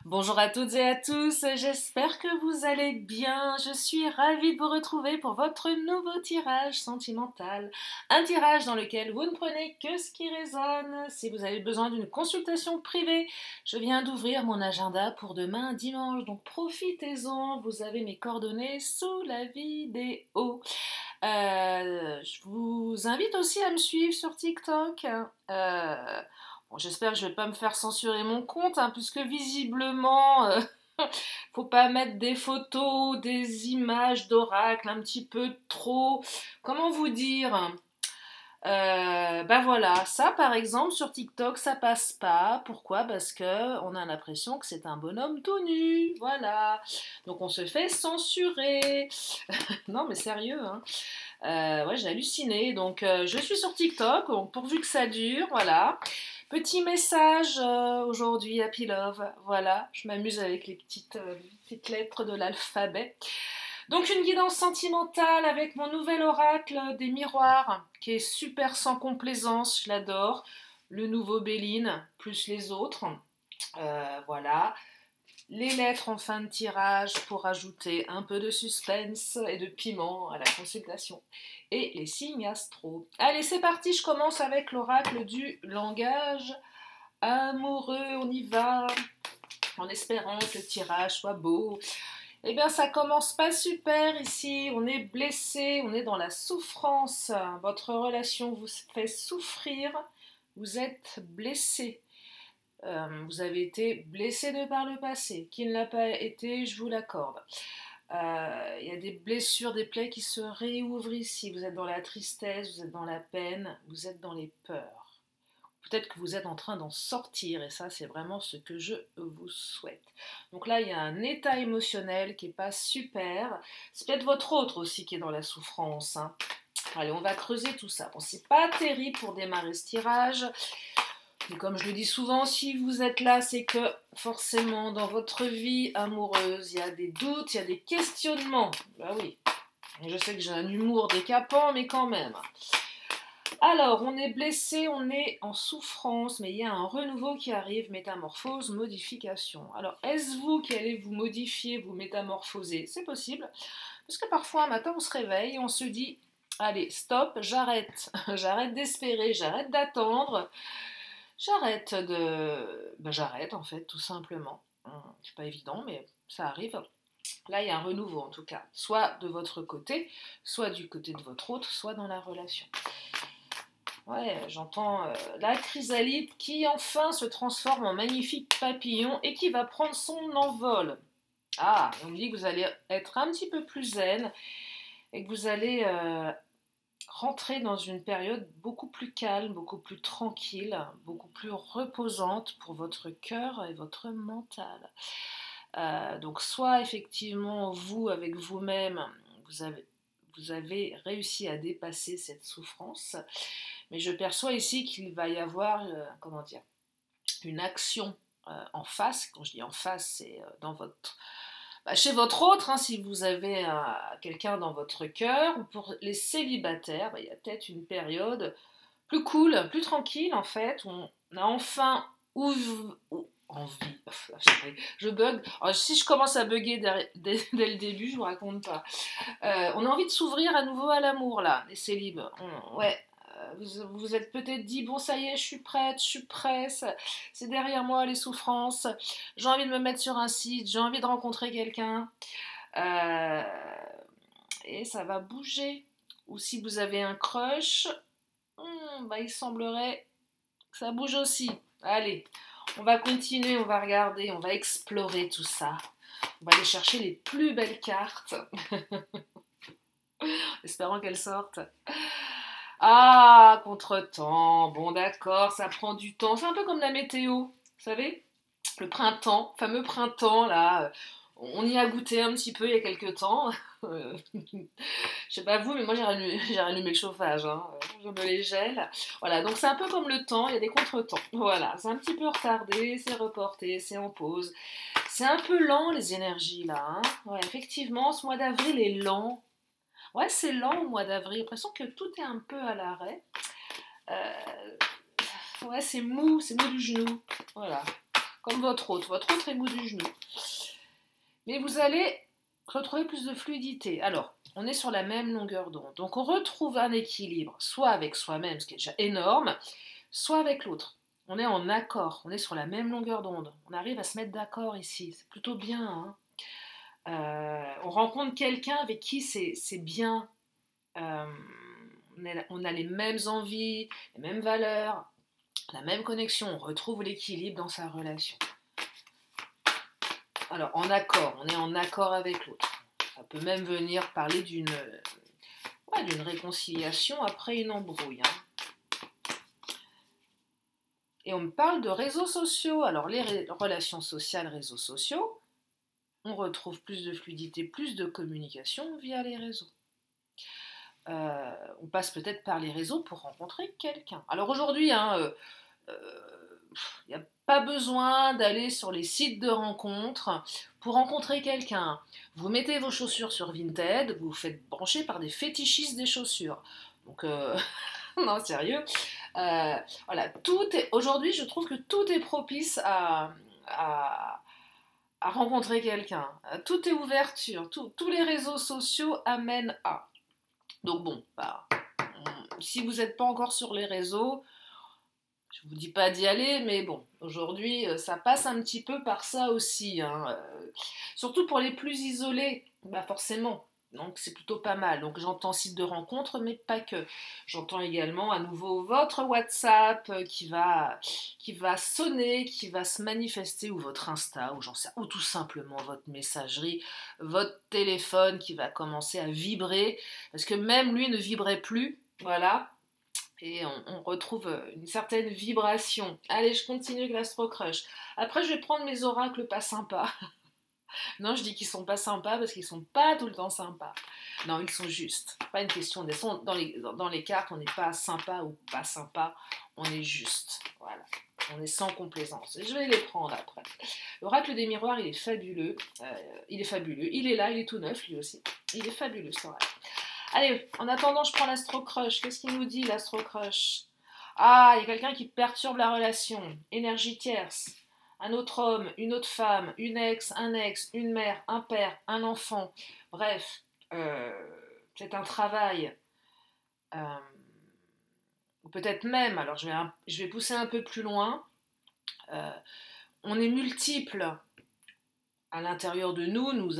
Bonjour à toutes et à tous, j'espère que vous allez bien. Je suis ravie de vous retrouver pour votre nouveau tirage sentimental. Un tirage dans lequel vous ne prenez que ce qui résonne. Si vous avez besoin d'une consultation privée, je viens d'ouvrir mon agenda pour demain dimanche, donc profitez-en. Vous avez mes coordonnées sous la vidéo. Je vous invite aussi à me suivre sur TikTok. Bon, j'espère que je vais pas me faire censurer mon compte, hein, puisque visiblement, faut pas mettre des photos, des images d'oracle un petit peu trop. Comment vous dire? Bah voilà, ça par exemple sur TikTok ça passe pas. Pourquoi? Parce que on a l'impression que c'est un bonhomme tout nu, voilà. Donc on se fait censurer. Non mais sérieux, hein. Ouais, j'ai halluciné. Donc, je suis sur TikTok, donc pourvu que ça dure, voilà. Petit message aujourd'hui, Happy Love. Voilà, je m'amuse avec les petites lettres de l'alphabet. Donc, une guidance sentimentale avec mon nouvel oracle des miroirs, qui est super sans complaisance, je l'adore. Le nouveau Béline, plus les autres. Voilà. Les lettres en fin de tirage pour ajouter un peu de suspense et de piment à la consultation. Et les signes astro. Allez, c'est parti, je commence avec l'oracle du langage amoureux. On y va, en espérant que le tirage soit beau. Eh bien, ça commence pas super ici. On est blessé, on est dans la souffrance. Votre relation vous fait souffrir. Vous êtes blessé. Vous avez été blessé de par le passé. Qui ne l'a pas été, je vous l'accorde. Il y a des blessures, des plaies qui se réouvrent ici. Vous êtes dans la tristesse, vous êtes dans la peine, vous êtes dans les peurs. Peut-être que vous êtes en train d'en sortir et ça, c'est vraiment ce que je vous souhaite. Donc là, il y a un état émotionnel qui n'est pas super. C'est peut-être votre autre aussi qui est dans la souffrance, hein. Allez, on va creuser tout ça. Bon, c'est pas terrible pour démarrer ce tirage. Et comme je le dis souvent, si vous êtes là, c'est que forcément dans votre vie amoureuse, il y a des doutes, il y a des questionnements. Bah oui, je sais que j'ai un humour décapant, mais quand même. Alors, on est blessé, on est en souffrance, mais il y a un renouveau qui arrive, métamorphose, modification. Alors, est-ce vous qui allez vous modifier, vous métamorphoser? C'est possible, parce que parfois un matin on se réveille et on se dit, allez, stop, j'arrête, j'arrête d'espérer, j'arrête d'attendre. J'arrête en fait, tout simplement. C'est pas évident, mais ça arrive. Là, il y a un renouveau en tout cas, soit de votre côté, soit du côté de votre autre, soit dans la relation. Ouais, j'entends la chrysalide qui enfin se transforme en magnifique papillon et qui va prendre son envol. Ah, on me dit que vous allez être un petit peu plus zen et que vous allez rentrer dans une période beaucoup plus calme, beaucoup plus tranquille, beaucoup plus reposante pour votre cœur et votre mental. Donc soit effectivement vous, avec vous-même, vous avez réussi à dépasser cette souffrance, mais je perçois ici qu'il va y avoir, comment dire, une action en face. Quand je dis en face, c'est dans votre chez votre autre, hein, si vous avez quelqu'un dans votre cœur, ou pour les célibataires, il y a peut-être une période plus cool, plus tranquille en fait, où on a enfin envie. Je bug. Alors, si je commence à bugger dès le début, je vous raconte pas. On a envie de s'ouvrir à nouveau à l'amour là, les célibes. Ouais. Vous vous êtes peut-être dit, bon ça y est, je suis prête, je suis prêt, c'est derrière moi les souffrances, j'ai envie de me mettre sur un site, j'ai envie de rencontrer quelqu'un, euh, et ça va bouger. Ou si vous avez un crush, il semblerait que ça bouge aussi. Allez, on va continuer, on va regarder, on va explorer tout ça. On va aller chercher les plus belles cartes, espérant qu'elles sortent. Ah, contretemps, bon d'accord, ça prend du temps. C'est un peu comme la météo, vous savez? Le printemps, fameux printemps, là, on y a goûté un petit peu il y a quelques temps. Je sais pas vous, mais moi j'ai rallumé le chauffage, hein. Je me les gèle. Voilà, donc c'est un peu comme le temps, il y a des contretemps. Voilà, c'est un petit peu retardé, c'est reporté, c'est en pause. C'est un peu lent les énergies là, hein. Ouais, effectivement, ce mois d'avril est lent. Ouais, c'est lent au mois d'avril. J'ai l'impression que tout est un peu à l'arrêt. Ouais, c'est mou du genou. Voilà. comme votre autre est mou du genou. Mais vous allez retrouver plus de fluidité. Alors, on est sur la même longueur d'onde. Donc on retrouve un équilibre, soit avec soi-même, ce qui est déjà énorme, soit avec l'autre. On est en accord, on est sur la même longueur d'onde. On arrive à se mettre d'accord ici, c'est plutôt bien. Hein. On rencontre quelqu'un avec qui c'est bien. On a les mêmes envies, les mêmes valeurs, la même connexion. On retrouve l'équilibre dans sa relation. Alors, en accord, on est en accord avec l'autre. Ça peut même venir parler d'une réconciliation après une embrouille. Hein. Et on me parle de réseaux sociaux. Alors, les relations sociales, réseaux sociaux, on retrouve plus de fluidité, plus de communication via les réseaux. On passe peut-être par les réseaux pour rencontrer quelqu'un. Alors aujourd'hui, il n'y a pas besoin d'aller sur les sites de rencontres pour rencontrer quelqu'un. Vous mettez vos chaussures sur Vinted, vous vous faites brancher par des fétichistes des chaussures. Donc, non, sérieux. Voilà, aujourd'hui, je trouve que tout est propice à rencontrer quelqu'un. Tout est ouverture, tous les réseaux sociaux amènent à. Donc bon, si vous n'êtes pas encore sur les réseaux, je ne vous dis pas d'y aller, mais bon, aujourd'hui, ça passe un petit peu par ça aussi. Hein. Surtout pour les plus isolés, forcément. Donc c'est plutôt pas mal. Donc j'entends site de rencontre, mais pas que. J'entends également à nouveau votre WhatsApp qui va sonner, qui va se manifester, ou votre Insta, ou tout simplement votre messagerie, votre téléphone qui va commencer à vibrer, parce que même lui ne vibrait plus, voilà. Et on retrouve une certaine vibration. Allez, je continue avec l'Astro-Crush. Après, je vais prendre mes oracles pas sympas. Non, je dis qu'ils sont pas sympas parce qu'ils sont pas tout le temps sympas. Non, ils sont justes. Pas une question de... Dans les cartes, on n'est pas sympa ou pas sympa. On est juste. Voilà. On est sans complaisance. Et je vais les prendre après. L'oracle des miroirs, il est fabuleux. Il est fabuleux. Il est là, il est tout neuf lui aussi. Il est fabuleux, ce oracle. Allez, en attendant, je prends l'Astro-Crush. Qu'est-ce qu'il nous dit, l'Astro-Crush? Ah, il y a quelqu'un qui perturbe la relation. Énergie tierce. Un autre homme, une autre femme, une ex, une mère, un père, un enfant. Bref, c'est un travail. Ou peut-être même, alors je vais pousser un peu plus loin. On est multiples. À l'intérieur de nous, nous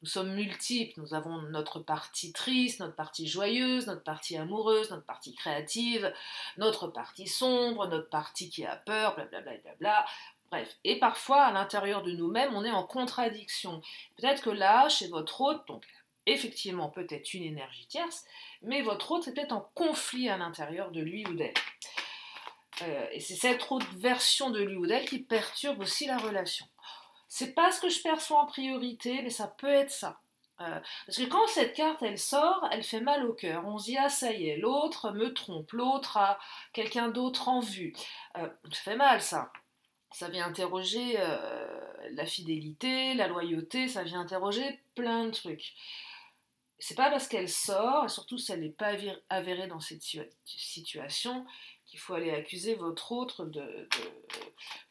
sommes multiples, nous avons notre partie triste, notre partie joyeuse, notre partie amoureuse, notre partie créative, notre partie sombre, notre partie qui a peur, blablabla, blablabla. Bref, et parfois à l'intérieur de nous-mêmes, on est en contradiction. Peut-être que là, chez votre hôte, donc effectivement peut-être une énergie tierce, mais votre hôte est peut-être en conflit à l'intérieur de lui ou d'elle. Et c'est cette autre version de lui ou d'elle qui perturbe aussi la relation. C'est pas ce que je perçois en priorité, mais ça peut être ça. Parce que quand cette carte, elle sort, elle fait mal au cœur. On se dit, ah ça y est, l'autre me trompe, l'autre a quelqu'un d'autre en vue. Ça fait mal, ça. Ça vient interroger la fidélité, la loyauté, ça vient interroger plein de trucs. C'est pas parce qu'elle sort, et surtout si elle n'est pas avérée dans cette situation, qu'il faut aller accuser votre autre de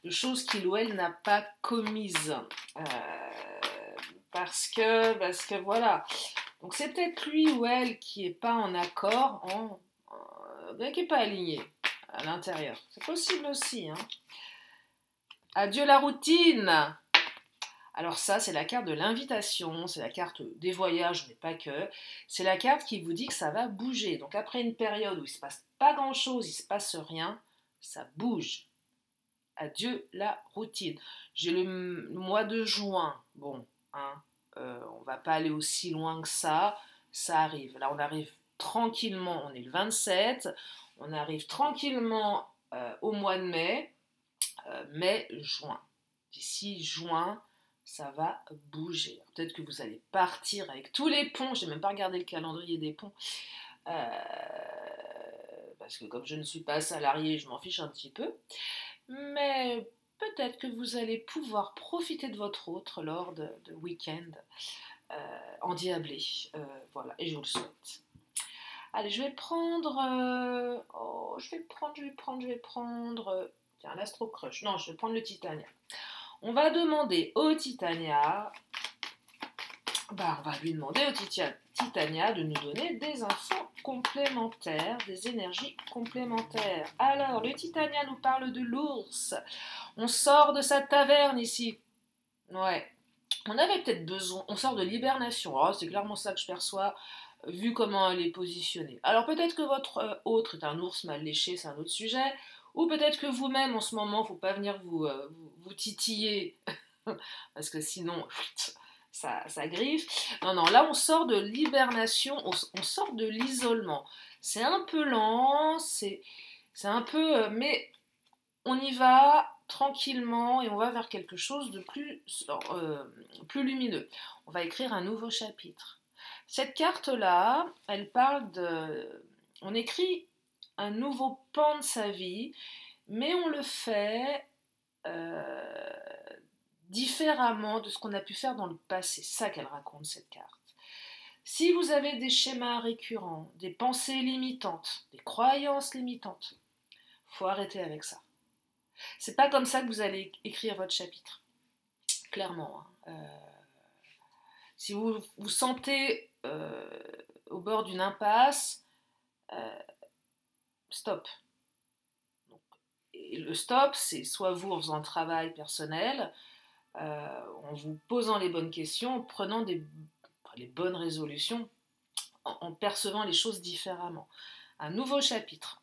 choses qu'il ou elle n'a pas commises. Parce que voilà. Donc c'est peut-être lui ou elle qui n'est pas en accord, qui n'est pas aligné à l'intérieur. C'est possible aussi. Hein. Adieu la routine. Alors ça, c'est la carte de l'invitation, c'est la carte des voyages, mais pas que. C'est la carte qui vous dit que ça va bouger. Donc après une période où il ne se passe pas grand-chose, il ne se passe rien, ça bouge. Adieu la routine. J'ai le mois de juin. Bon, on va pas aller aussi loin que ça. Ça arrive. Là, on arrive tranquillement. On est le 27. On arrive tranquillement au mois de mai. Mai-juin. D'ici juin, ça va bouger. Peut-être que vous allez partir avec tous les ponts. J'ai même pas regardé le calendrier des ponts. Parce que comme je ne suis pas salariée, je m'en fiche un petit peu. Mais peut-être que vous allez pouvoir profiter de votre autre lors de week-end endiablé. Voilà, et je vous le souhaite. Allez, je vais prendre... Tiens, l'Astro Crush. Non, je vais prendre le Titania. On va demander au Titania, on va lui demander au Titania de nous donner des infos complémentaires, des énergies complémentaires. Alors, le Titania nous parle de l'ours. On sort de sa taverne ici. Ouais. On avait peut-être besoin, on sort de l'hibernation. Oh, c'est clairement ça que je perçois, vu comment elle est positionnée. Alors peut-être que votre autre est un ours mal léché, c'est un autre sujet. Ou peut-être que vous-même, en ce moment, il ne faut pas venir vous titiller, parce que sinon, ça griffe. Non, non, là, on sort de l'hibernation, on sort de l'isolement. C'est un peu lent, c'est un peu... mais on y va tranquillement et on va vers quelque chose de plus lumineux. On va écrire un nouveau chapitre. Cette carte-là, elle parle de... On écrit un nouveau pan de sa vie, mais on le fait différemment de ce qu'on a pu faire dans le passé. C'est ça qu'elle raconte, cette carte. Si vous avez des schémas récurrents, des pensées limitantes, des croyances limitantes, il faut arrêter avec ça. C'est pas comme ça que vous allez écrire votre chapitre, clairement. Si vous vous sentez au bord d'une impasse, stop. Donc, et le stop, c'est soit vous en faisant un travail personnel, en vous posant les bonnes questions, en prenant les bonnes résolutions, en percevant les choses différemment. Un nouveau chapitre.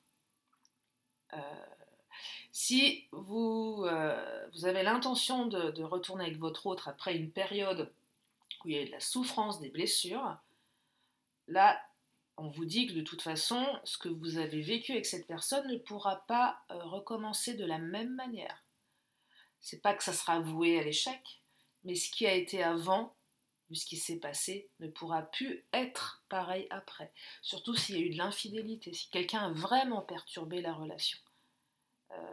Si vous avez l'intention de retourner avec votre autre après une période où il y a de la souffrance, des blessures, là, on vous dit que de toute façon, ce que vous avez vécu avec cette personne ne pourra pas recommencer de la même manière. C'est pas que ça sera voué à l'échec, mais ce qui a été avant, vu ce qui s'est passé, ne pourra plus être pareil après. Surtout s'il y a eu de l'infidélité, si quelqu'un a vraiment perturbé la relation.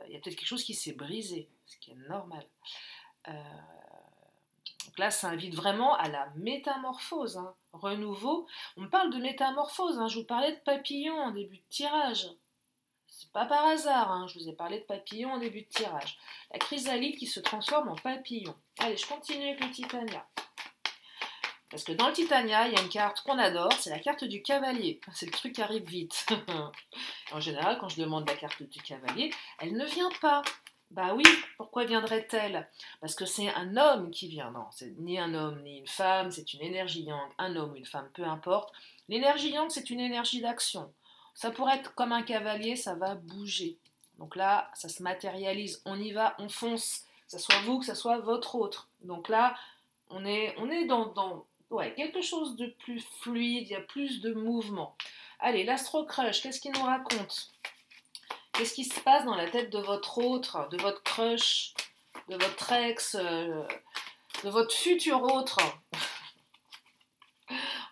Il y a peut-être quelque chose qui s'est brisé, ce qui est normal. Donc là, ça invite vraiment à la métamorphose, hein. Renouveau. On me parle de métamorphose, hein. Je vous parlais de papillon en début de tirage. C'est pas par hasard, hein. Je vous ai parlé de papillon en début de tirage. La chrysalide qui se transforme en papillon. Allez, je continue avec le Titania. Parce que dans le Titania, il y a une carte qu'on adore, c'est la carte du cavalier. C'est le truc qui arrive vite. En général, quand je demande la carte du cavalier, elle ne vient pas. Bah oui, pourquoi viendrait-elle? Parce que c'est un homme qui vient. Non, c'est ni un homme ni une femme, c'est une énergie yang, un homme ou une femme, peu importe. L'énergie yang, c'est une énergie d'action. Ça pourrait être comme un cavalier, ça va bouger. Donc là, ça se matérialise. On y va, on fonce. Que ce soit vous, que ce soit votre autre. Donc là, on est dans quelque chose de plus fluide, il y a plus de mouvement. Allez, l'Astro Crush, qu'est-ce qu'il nous raconte? Qu'est-ce qui se passe dans la tête de votre autre, de votre crush, de votre ex, de votre futur autre?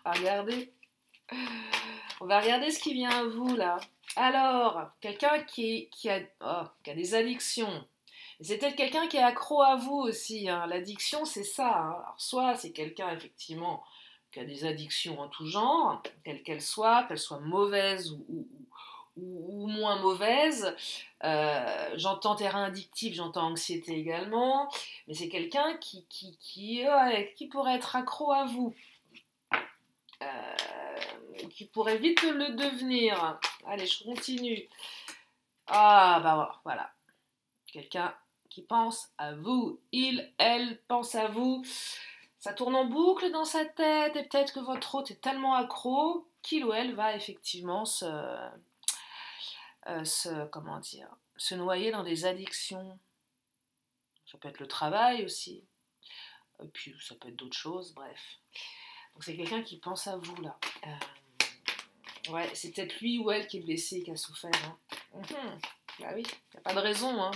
On va regarder ce qui vient à vous là. Alors, quelqu'un qui a des addictions. C'est peut-être quelqu'un qui est accro à vous aussi, hein. L'addiction, c'est ça, hein. Alors, soit c'est quelqu'un, effectivement, qui a des addictions en tout genre, quelles qu'elles soient mauvaises ou moins mauvaises. J'entends terrain addictif, j'entends anxiété également. Mais c'est quelqu'un qui pourrait être accro à vous. Qui pourrait vite le devenir. Allez, je continue. Ah, bah voilà. Quelqu'un qui pense à vous. Il, elle pense à vous. Ça tourne en boucle dans sa tête et peut-être que votre hôte est tellement accro qu'il ou elle va effectivement se noyer dans des addictions. Ça peut être le travail aussi. Et puis ça peut être d'autres choses, bref. Donc c'est quelqu'un qui pense à vous là. Ouais, c'est peut-être lui ou elle qui est blessé, qui a souffert. Hein. Bah oui, il n'y a pas de raison. Hein.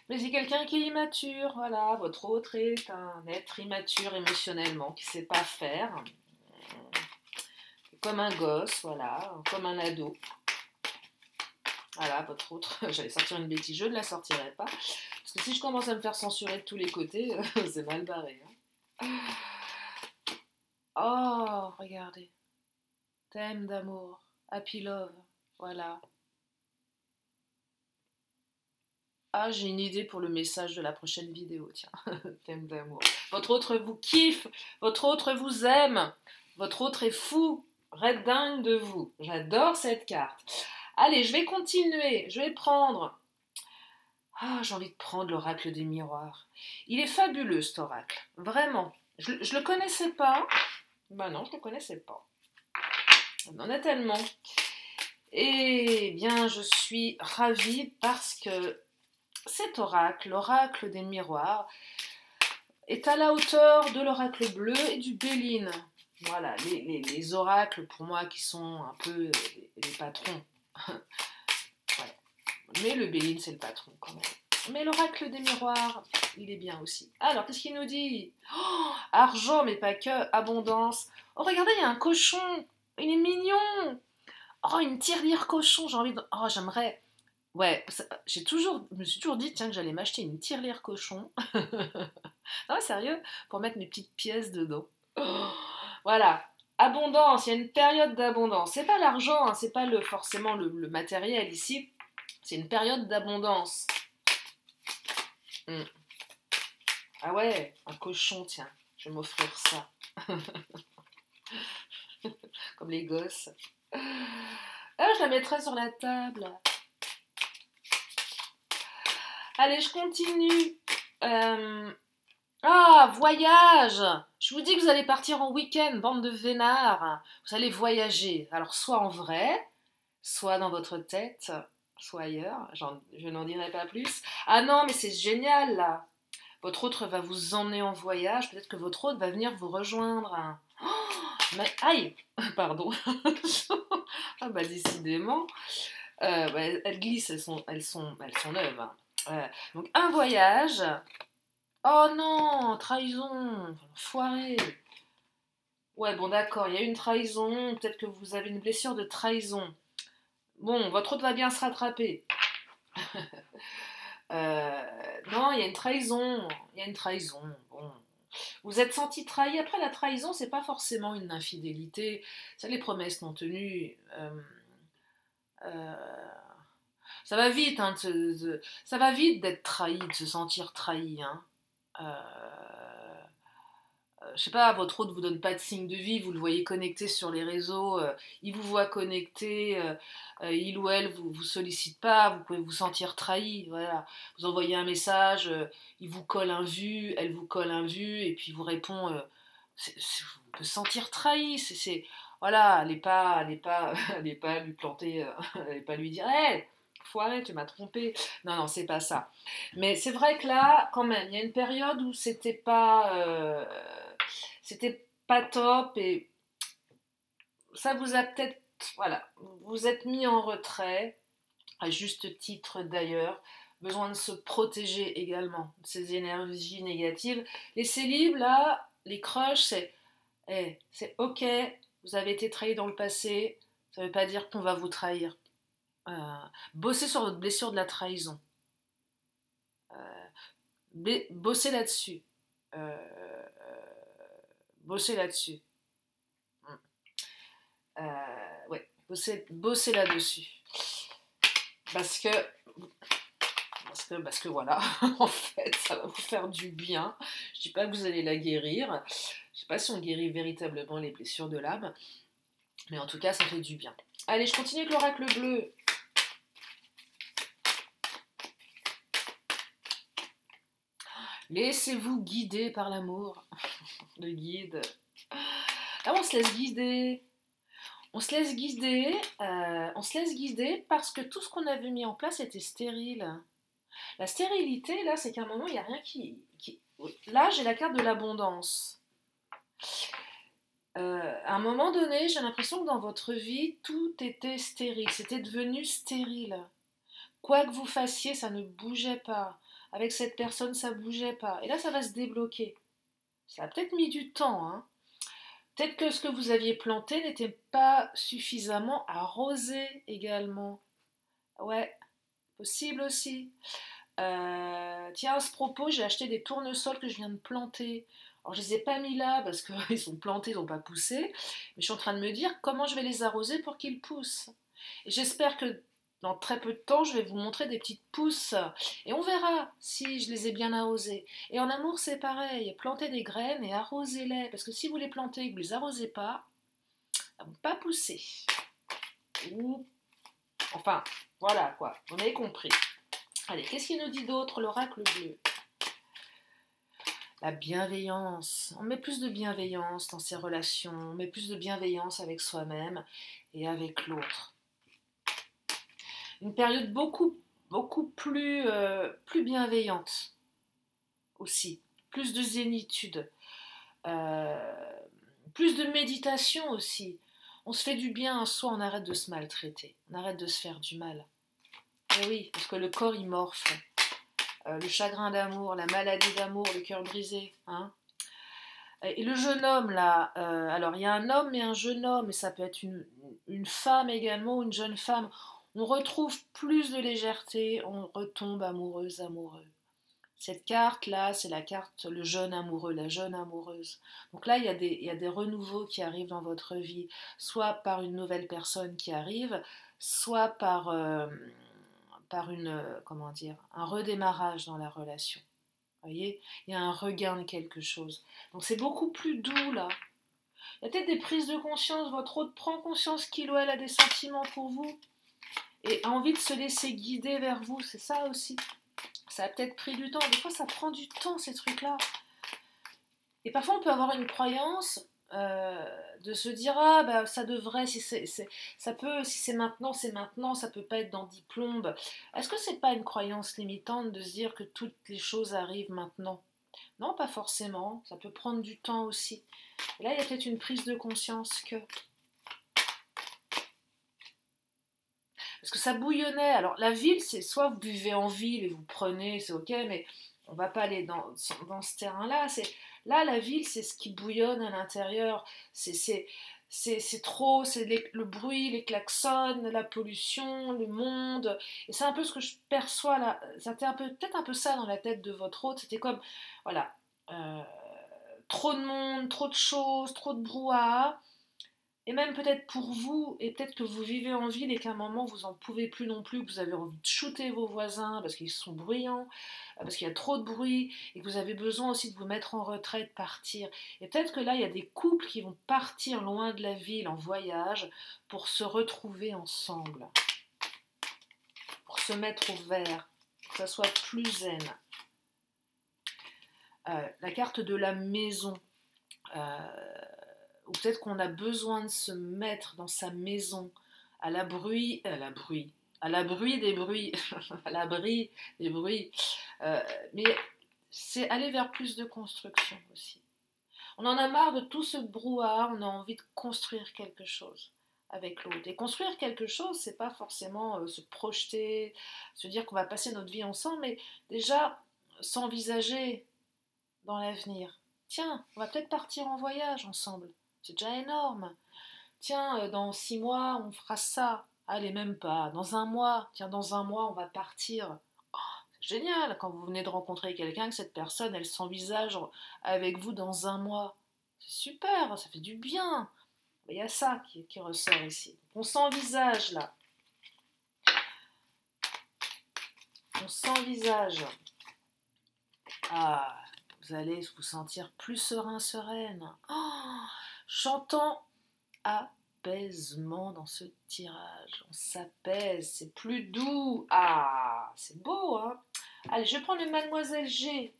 Mais c'est quelqu'un qui est immature, voilà. Votre autre est un être immature émotionnellement, qui ne sait pas faire. Comme un gosse, voilà, comme un ado. Voilà, votre autre, j'allais sortir une bêtise, je ne la sortirai pas. Parce que si je commence à me faire censurer de tous les côtés, c'est mal barré. Hein. Oh, regardez. Thème d'amour, happy love, voilà. Ah, j'ai une idée pour le message de la prochaine vidéo, tiens. Thème d'amour. Votre autre vous kiffe, votre autre vous aime, votre autre est fou, red dingue de vous. J'adore cette carte. Allez, je vais continuer, je vais prendre... Ah, j'ai envie de prendre l'oracle des miroirs. Il est fabuleux, cet oracle, vraiment. Je le connaissais pas. Bah non, je le connaissais pas. On en a tellement. Eh bien, je suis ravie parce que cet oracle, l'oracle des miroirs, est à la hauteur de l'oracle bleu et du Béline. Voilà, les oracles pour moi qui sont un peu les patrons. Ouais. Mais le Béline, c'est le patron quand même. Mais l'oracle des miroirs, il est bien aussi. Alors, qu'est-ce qu'il nous dit? Oh, argent, mais pas que, abondance. Oh, regardez, il y a un cochon. Il est mignon. Oh, une tirelire cochon, j'ai envie de... Oh, j'aimerais... Ouais, je me suis toujours dit, tiens, que j'allais m'acheter une tirelire cochon. Non, sérieux, pour mettre mes petites pièces dedans. Oh, voilà, abondance, il y a une période d'abondance. C'est pas l'argent, hein, c'est pas forcément le matériel ici, c'est une période d'abondance. Ah ouais, un cochon, tiens, je vais m'offrir ça. Comme les gosses. Ah, je la mettrai sur la table. Allez, je continue. Ah, voyage! Je vous dis que vous allez partir en week-end, bande de vénards. Vous allez voyager. Alors, soit en vrai, soit dans votre tête, soit ailleurs. Je n'en dirai pas plus. Ah non, mais c'est génial, là. Votre autre va vous emmener en voyage. Peut-être que votre autre va venir vous rejoindre. Oh, mais aïe! Pardon. Ah bah, décidément. Bah, elles glissent, elles sont neuves. Hein. Donc, un voyage. Oh non, trahison, foiré. Ouais, bon d'accord, il y a eu une trahison, peut-être que vous avez une blessure de trahison. Bon, votre autre va bien se rattraper. Non, il y a une trahison, il y a une trahison. Bon. Vous êtes senti trahi. Après, la trahison, c'est pas forcément une infidélité. C'est les promesses non tenues. Euh, Ça va vite, hein, ça va vite d'être trahi, de se sentir trahi. Hein. Je sais pas, votre hôte vous donne pas de signe de vie, vous le voyez connecté sur les réseaux, il vous voit connecté, il ou elle vous sollicite pas, vous pouvez vous sentir trahi, voilà. Vous envoyez un message, il vous colle un vu, elle vous colle un vu, et puis il vous répond, vous pouvez se sentir trahi, voilà, allez pas lui planter, allez pas lui dire, hé, foiré, tu m'as trompé. Non, non, c'est pas ça. Mais c'est vrai que là, quand même, il y a une période où c'était pas top et ça vous a peut-être, voilà, vous êtes mis en retrait, à juste titre d'ailleurs, besoin de se protéger également de ces énergies négatives. Les célibes, là, les crushs, c'est ok, vous avez été trahi dans le passé, ça ne veut pas dire qu'on va vous trahir. Bossez sur votre blessure de la trahison. Bossez là-dessus. Bossez là-dessus. Ouais, bossez là-dessus. Parce que voilà, en fait, ça va vous faire du bien. Je dis pas que vous allez la guérir. Je sais pas si on guérit véritablement les blessures de l'âme. Mais en tout cas, ça fait du bien. Allez, je continue avec l'oracle bleu. Laissez-vous guider par l'amour. Le guide. Ah, on se laisse guider. On se laisse guider parce que tout ce qu'on avait mis en place était stérile. La stérilité, là, c'est qu'à un moment, il n'y a rien qui... Là, j'ai la carte de l'abondance. À un moment donné, j'ai l'impression que dans votre vie, tout était stérile. C'était devenu stérile. Quoi que vous fassiez, ça ne bougeait pas. Avec cette personne, ça bougeait pas. Et là, ça va se débloquer. Ça a peut-être mis du temps, hein. Peut-être que ce que vous aviez planté n'était pas suffisamment arrosé également. Ouais, possible aussi. Tiens, à ce propos, j'ai acheté des tournesols que je viens de planter. Alors, je les ai pas mis là parce qu'ils sont plantés, ils n'ont pas poussé. Mais je suis en train de me dire comment je vais les arroser pour qu'ils poussent. Et j'espère que dans très peu de temps, je vais vous montrer des petites pousses et on verra si je les ai bien arrosées. Et en amour, c'est pareil, plantez des graines et arrosez-les, parce que si vous les plantez et que vous les arrosez pas, elles ne vont pas pousser. Ou, enfin, voilà quoi, vous avez compris. Allez, qu'est-ce qu'il nous dit d'autre, l'oracle bleu? La bienveillance. On met plus de bienveillance dans ses relations, on met plus de bienveillance avec soi-même et avec l'autre. Une période beaucoup plus bienveillante aussi, plus de zénitude, euh, plus de méditation aussi. On se fait du bien à soi, on arrête de se maltraiter, on arrête de se faire du mal. Et oui, parce que le corps il morfle. Le chagrin d'amour, la maladie d'amour, le cœur brisé. Hein. Et le jeune homme, là, alors il y a un homme et un jeune homme, et ça peut être une femme également, une jeune femme. On retrouve plus de légèreté, on retombe amoureuse, amoureux. Cette carte-là, c'est la carte le jeune amoureux, la jeune amoureuse. Donc là, il y a des renouveaux qui arrivent dans votre vie, soit par une nouvelle personne qui arrive, soit par comment dire, un redémarrage dans la relation. Vous voyez, il y a un regain de quelque chose. Donc c'est beaucoup plus doux là. Il y a peut-être des prises de conscience, votre autre prend conscience qu'il ou elle a des sentiments pour vous et a envie de se laisser guider vers vous, c'est ça aussi. Ça a peut-être pris du temps, des fois ça prend du temps ces trucs-là. Et parfois on peut avoir une croyance de se dire ah bah ça devrait, si ça peut, si c'est maintenant, ça peut pas être dans 10 plombes. Est-ce que c'est pas une croyance limitante de se dire que toutes les choses arrivent maintenant? Non, pas forcément, ça peut prendre du temps aussi. Et là il y a peut-être une prise de conscience que... Parce que ça bouillonnait. Alors la ville, c'est soit vous vivez en ville et vous prenez, c'est ok, mais on va pas aller dans ce terrain-là. Là, la ville, c'est ce qui bouillonne à l'intérieur. C'est trop, c'est le bruit, les klaxons, la pollution, le monde. Et c'est un peu ce que je perçois là. C'était peut-être un peu ça dans la tête de votre hôte. C'était comme, voilà, euh, trop de monde, trop de choses, trop de brouhaha. Et même peut-être pour vous, et peut-être que vous vivez en ville et qu'à un moment vous n'en pouvez plus non plus, que vous avez envie de shooter vos voisins parce qu'ils sont bruyants, parce qu'il y a trop de bruit, et que vous avez besoin aussi de vous mettre en retrait, de partir. Et peut-être que là, il y a des couples qui vont partir loin de la ville en voyage pour se retrouver ensemble, pour se mettre au vert, pour que ça soit plus zen. La carte de la maison. Ou peut-être qu'on a besoin de se mettre dans sa maison à l'abri des bruits, à l'abri des bruits. Mais c'est aller vers plus de construction aussi. On en a marre de tout ce brouhaha, on a envie de construire quelque chose avec l'autre. Et construire quelque chose, c'est pas forcément se projeter, se dire qu'on va passer notre vie ensemble, mais déjà s'envisager dans l'avenir. Tiens, on va peut-être partir en voyage ensemble. C'est déjà énorme. Tiens, dans 6 mois, on fera ça. Allez, même pas. Dans un mois. Tiens, dans un mois, on va partir. Oh, c'est génial quand vous venez de rencontrer quelqu'un, que cette personne, elle s'envisage avec vous dans un mois. C'est super, ça fait du bien. Il y a ça qui ressort ici. On s'envisage là. On s'envisage. Ah, vous allez vous sentir plus serein, sereine. Oh, j'entends apaisement dans ce tirage. On s'apaise, c'est plus doux. Ah, c'est beau, hein? Allez, je prends le Mademoiselle G.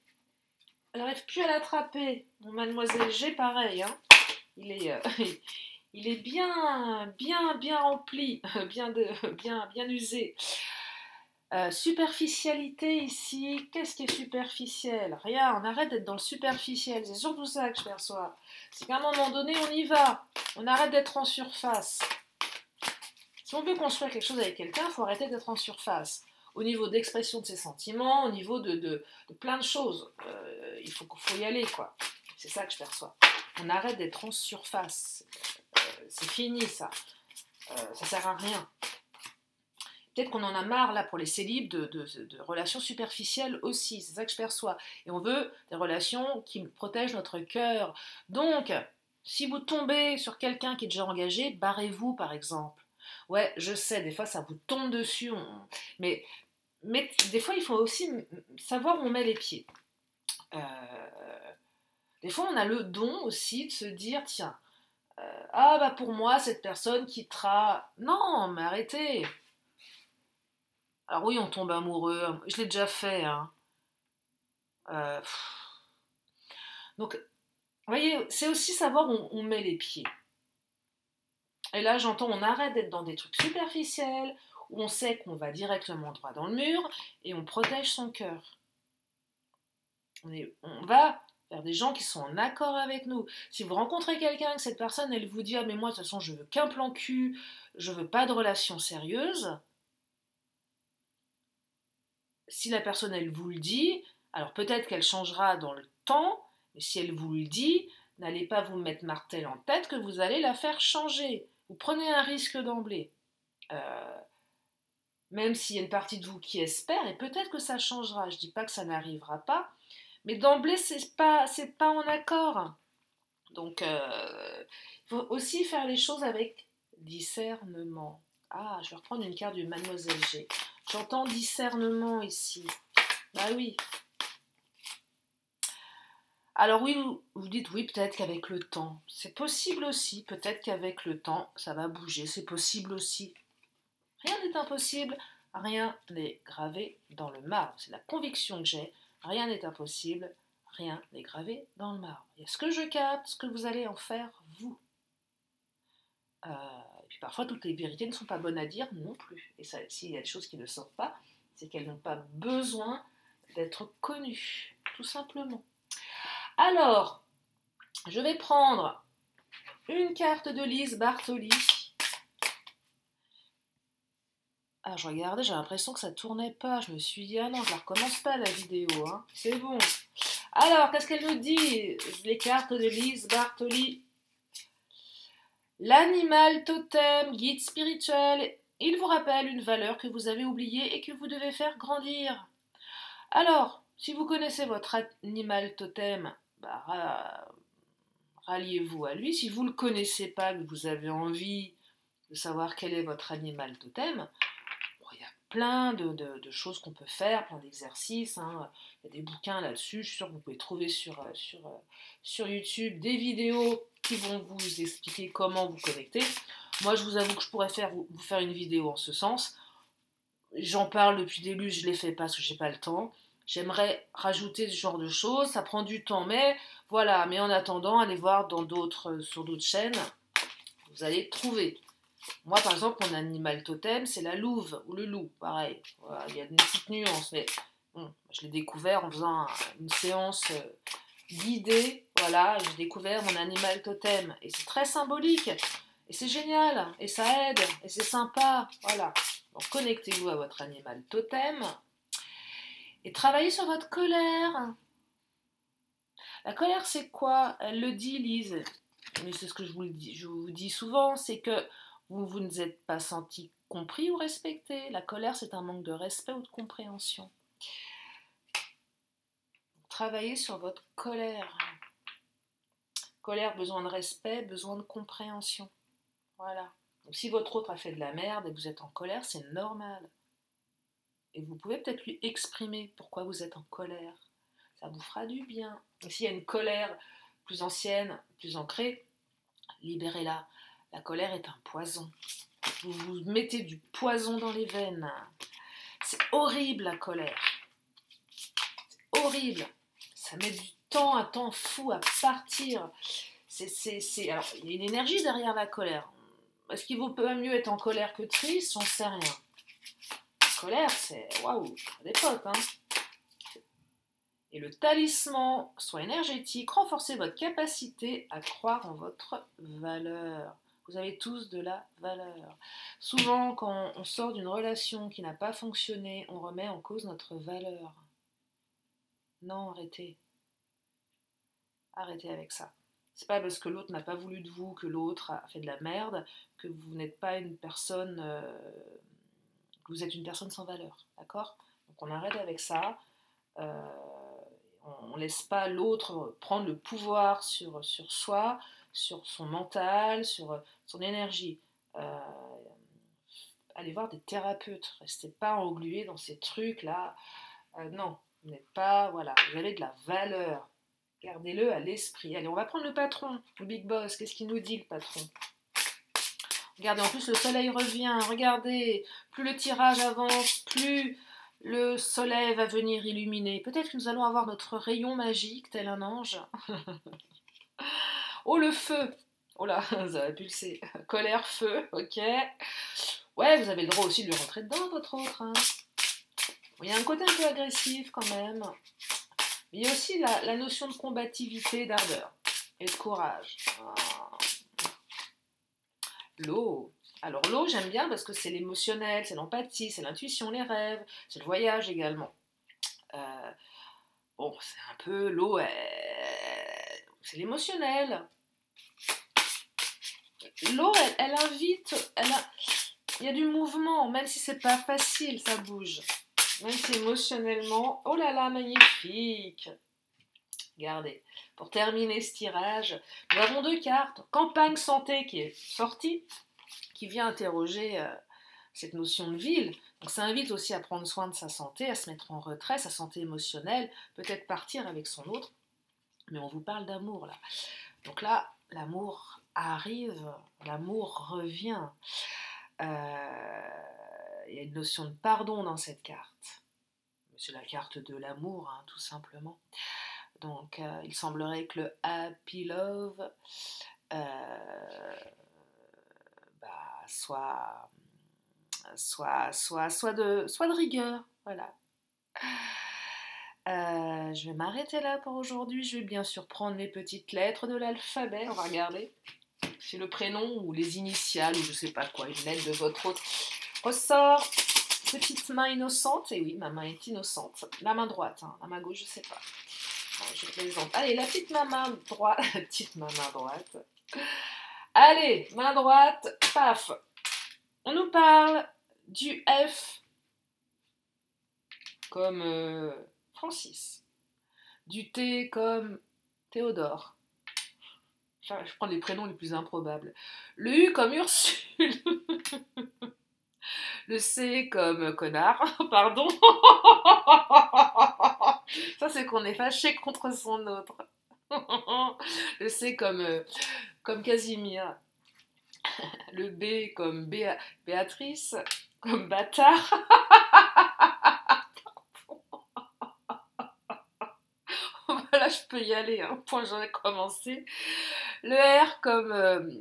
Elle n'arrive plus à l'attraper. Mon Mademoiselle G, pareil, hein? Il est, il est bien rempli, bien usé. Superficialité ici, qu'est-ce qui est superficiel? Rien, on arrête d'être dans le superficiel, c'est surtout ça que je perçois. C'est qu'à un moment donné, on y va, on arrête d'être en surface. Si on veut construire quelque chose avec quelqu'un, il faut arrêter d'être en surface. Au niveau d'expression de ses sentiments, au niveau de plein de choses. Il faut y aller, quoi. C'est ça que je perçois. On arrête d'être en surface. C'est fini, ça. Ça sert à rien. Peut-être qu'on en a marre, là, pour les célibes, de relations superficielles aussi. C'est ça que je perçois. Et on veut des relations qui protègent notre cœur. Donc, si vous tombez sur quelqu'un qui est déjà engagé, barrez-vous, par exemple. Ouais, je sais, des fois ça vous tombe dessus, mais, mais des fois il faut aussi savoir où on met les pieds. Euh, des fois on a le don aussi de se dire, tiens, ah bah pour moi cette personne quittera. Non, mais arrêtez. Alors oui, on tombe amoureux, je l'ai déjà fait, hein. Euh, donc, vous voyez, c'est aussi savoir où on met les pieds. Et là, j'entends, on arrête d'être dans des trucs superficiels, où on sait qu'on va directement droit dans le mur, et on protège son cœur. On va vers des gens qui sont en accord avec nous. Si vous rencontrez quelqu'un, que cette personne, elle vous dit, ah mais moi, de toute façon, je veux qu'un plan cul, je veux pas de relation sérieuse, si la personne, elle vous le dit, alors peut-être qu'elle changera dans le temps, mais si elle vous le dit, n'allez pas vous mettre martel en tête que vous allez la faire changer. Vous prenez un risque d'emblée. Euh, Même s'il y a une partie de vous qui espère, et peut-être que ça changera. Je ne dis pas que ça n'arrivera pas, mais d'emblée, c'est pas en accord. Donc, il faut aussi faire les choses avec discernement. Ah, je vais reprendre une carte du Mademoiselle G. J'entends discernement ici. Bah oui. Alors oui, vous dites oui, peut-être qu'avec le temps. C'est possible aussi, peut-être qu'avec le temps, ça va bouger. C'est possible aussi. Rien n'est impossible, rien n'est gravé dans le marbre. C'est la conviction que j'ai. Rien n'est impossible, rien n'est gravé dans le marbre. Il y a ce que je capte, ce que vous allez en faire, vous. Et puis parfois, toutes les vérités ne sont pas bonnes à dire non plus. Et ça, s'il y a des choses qui ne sortent pas, c'est qu'elles n'ont pas besoin d'être connues, tout simplement. Alors, je vais prendre une carte de Lise Bartoli. Ah, je regardais, j'ai l'impression que ça tournait pas. Je me suis dit, ah non, je la recommence pas la vidéo, hein. C'est bon. Alors, qu'est-ce qu'elle nous dit? Les cartes de Lise Bartoli. L'animal totem, guide spirituel, il vous rappelle une valeur que vous avez oubliée et que vous devez faire grandir. Alors, si vous connaissez votre animal totem, bah, ralliez-vous à lui. Si vous ne le connaissez pas, que vous avez envie de savoir quel est votre animal totem, il y a plein de choses qu'on peut faire, plein d'exercices, hein. Il y a des bouquins là-dessus, je suis sûre que vous pouvez trouver sur YouTube des vidéos qui vont vous expliquer comment vous connecter. Moi, je vous avoue que je pourrais vous faire une vidéo en ce sens. J'en parle depuis le début, je ne l'ai fait pas parce que j'ai pas le temps. J'aimerais rajouter ce genre de choses, ça prend du temps, mais voilà. Mais en attendant, allez voir sur d'autres chaînes, vous allez trouver. Moi, par exemple, mon animal totem, c'est la louve ou le loup, pareil. Voilà, il y a une petite nuance, mais bon, je l'ai découvert en faisant une séance guidée. Voilà, j'ai découvert mon animal totem. Et c'est très symbolique. Et c'est génial. Et ça aide. Et c'est sympa. Voilà. Donc, connectez-vous à votre animal totem. Et travaillez sur votre colère. La colère, c'est quoi? Elle le dit, Lise. Mais c'est ce que je vous dis souvent, c'est que vous ne vous êtes pas senti compris ou respecté. La colère, c'est un manque de respect ou de compréhension. Travaillez sur votre colère. Colère, besoin de respect, besoin de compréhension. Voilà. Donc, si votre autre a fait de la merde et que vous êtes en colère, c'est normal. Et vous pouvez peut-être lui exprimer pourquoi vous êtes en colère. Ça vous fera du bien. Et s'il y a une colère plus ancienne, plus ancrée, libérez-la. La colère est un poison. Vous vous mettez du poison dans les veines. C'est horrible la colère. C'est horrible. Ça met du temps, un temps fou à partir. Alors, il y a une énergie derrière la colère. Est-ce qu'il vaut pas mieux être en colère que triste? J'en sais rien. La colère, c'est waouh, des potes, hein. Et le talisman, soit énergétique, renforcez votre capacité à croire en votre valeur. Vous avez tous de la valeur. Souvent, quand on sort d'une relation qui n'a pas fonctionné, on remet en cause notre valeur. Non, arrêtez. Arrêtez avec ça. C'est pas parce que l'autre n'a pas voulu de vous, que l'autre a fait de la merde, que vous n'êtes pas une personne, que vous êtes une personne sans valeur. D'accord? Donc on arrête avec ça. On ne laisse pas l'autre prendre le pouvoir sur soi, sur son mental, sur son énergie. allez voir des thérapeutes. Restez pas englués dans ces trucs-là. Non, vous n'êtes pas, voilà, vous avez de la valeur. Gardez-le à l'esprit. Allez, on va prendre le patron, le big boss. Qu'est-ce qu'il nous dit, le patron? Regardez, en plus, le soleil revient. Regardez, plus le tirage avance, plus le soleil va venir illuminer. Peut-être que nous allons avoir notre rayon magique, tel un ange. Oh, le feu! Oh là, ça va pulser. Colère, feu, ok. Ouais, vous avez le droit aussi de lui rentrer dedans, votre autre. Hein. Il y a un côté un peu agressif quand même. Mais il y a aussi la notion de combativité, d'ardeur et de courage. Ah. L'eau. Alors l'eau, j'aime bien parce que c'est l'émotionnel, c'est l'empathie, c'est l'intuition, les rêves, c'est le voyage également. Bon, c'est un peu l'eau, c'est l'émotionnel. L'eau, elle invite, il y a du mouvement, même si c'est pas facile, ça bouge. Même si émotionnellement, oh là là, magnifique. Regardez, pour terminer ce tirage, nous avons 2 cartes. Campagne santé qui est sortie, qui vient interroger cette notion de ville. Donc ça invite aussi à prendre soin de sa santé, à se mettre en retrait, sa santé émotionnelle, peut-être partir avec son autre. Mais on vous parle d'amour là. Donc là, l'amour arrive, l'amour revient. Il y a une notion de pardon dans cette carte. C'est la carte de l'amour, hein, tout simplement. Donc, il semblerait que le happy love soit de rigueur. Voilà. Je vais m'arrêter là pour aujourd'hui. Je vais bien sûr prendre les petites lettres de l'alphabet. On va regarder si le prénom ou les initiales ou je sais pas quoi, une lettre de votre autre ressort. Petite main innocente. Et oui, ma main est innocente. La main droite, hein. La main gauche, je sais pas. Non, je plaisante. Allez, la petite main droite. La petite main droite. Allez, main droite. Paf. On nous parle du F comme Francis. Du T comme Théodore. Enfin, je prends les prénoms les plus improbables. Le U comme Ursule. Le C comme connard. Pardon. Ça, c'est qu'on est fâché contre son autre. Le C comme Casimir. Le B comme Béatrice. Comme bâtard. Voilà, je peux y aller. Hein. Point, j'en ai commencé. Le R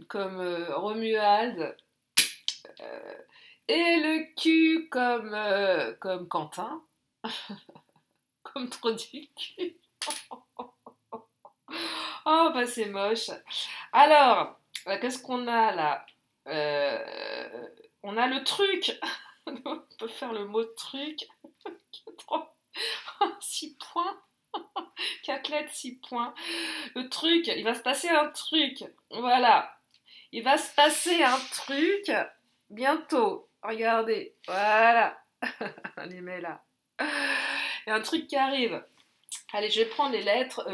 comme Romuald. Et le Q comme Quentin. Comme trop du cul. Oh, bah c'est moche. Alors, qu'est-ce qu'on a là on a le truc. On peut faire le mot truc. 6 points. 4 lettres, 6 points. Le truc, il va se passer un truc. Voilà. Il va se passer un truc bientôt. Regardez. Voilà. On les met là. Il y a un truc qui arrive. Allez, je vais prendre les lettres.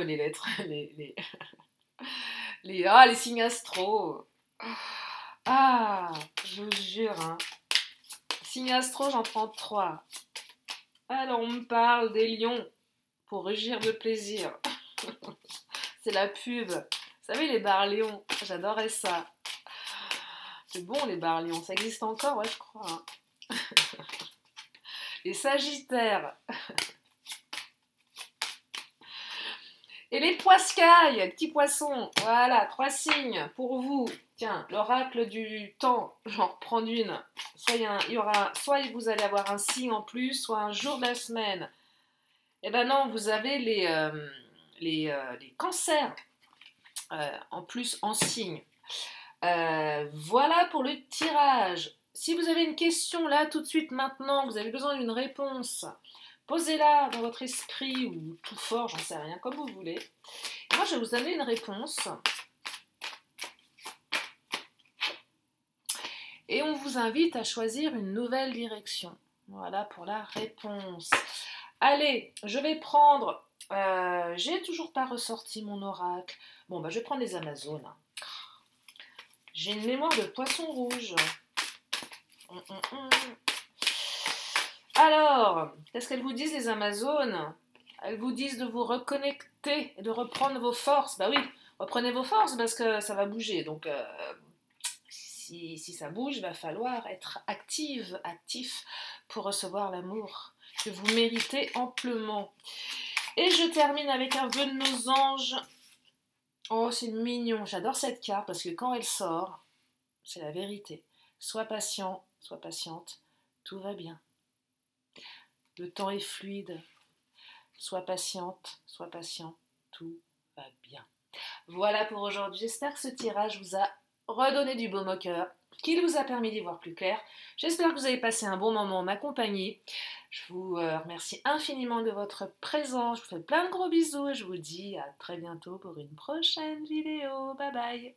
Les signes astro. Ah, je vous jure. Hein. Signes astro, j'en prends 3. Alors, on me parle des lions pour rugir de plaisir. C'est la pub. Vous savez, les bars Lions, j'adorais ça. C'est bon, les bars Lions. Ça existe encore, ouais, je crois. Hein. Les Sagittaires. Et les Poiscailles, petits poissons. Voilà, 3 signes pour vous. Tiens, l'oracle du temps, j'en reprends une. Soit vous allez avoir un signe en plus, soit un jour de la semaine. Eh ben non, vous avez les cancers en plus en signe. Voilà pour le tirage. Si vous avez une question là tout de suite maintenant, vous avez besoin d'une réponse, posez-la dans votre esprit ou tout fort, j'en sais rien, comme vous voulez. Et moi, je vais vous donner une réponse. Et on vous invite à choisir une nouvelle direction. Voilà pour la réponse. Allez, je vais prendre... j'ai toujours pas ressorti mon oracle. Bon, bah, je vais prendre les Amazones. J'ai une mémoire de poisson rouge. Alors, qu'est-ce qu'elles vous disent les Amazones? Elles vous disent de vous reconnecter et de reprendre vos forces. Bah oui, reprenez vos forces parce que ça va bouger. Donc, si ça bouge, il va falloir être actif pour recevoir l'amour que vous méritez amplement. Et je termine avec un vœu de nos anges. Oh, c'est mignon. J'adore cette carte parce que quand elle sort, c'est la vérité. Sois patient, sois patiente, tout va bien. Le temps est fluide. Sois patiente, sois patient, tout va bien. Voilà pour aujourd'hui. J'espère que ce tirage vous a redonné du baume au cœur, qu'il vous a permis d'y voir plus clair. J'espère que vous avez passé un bon moment en ma compagnie. Je vous remercie infiniment de votre présence. Je vous fais plein de gros bisous et je vous dis à très bientôt pour une prochaine vidéo. Bye bye.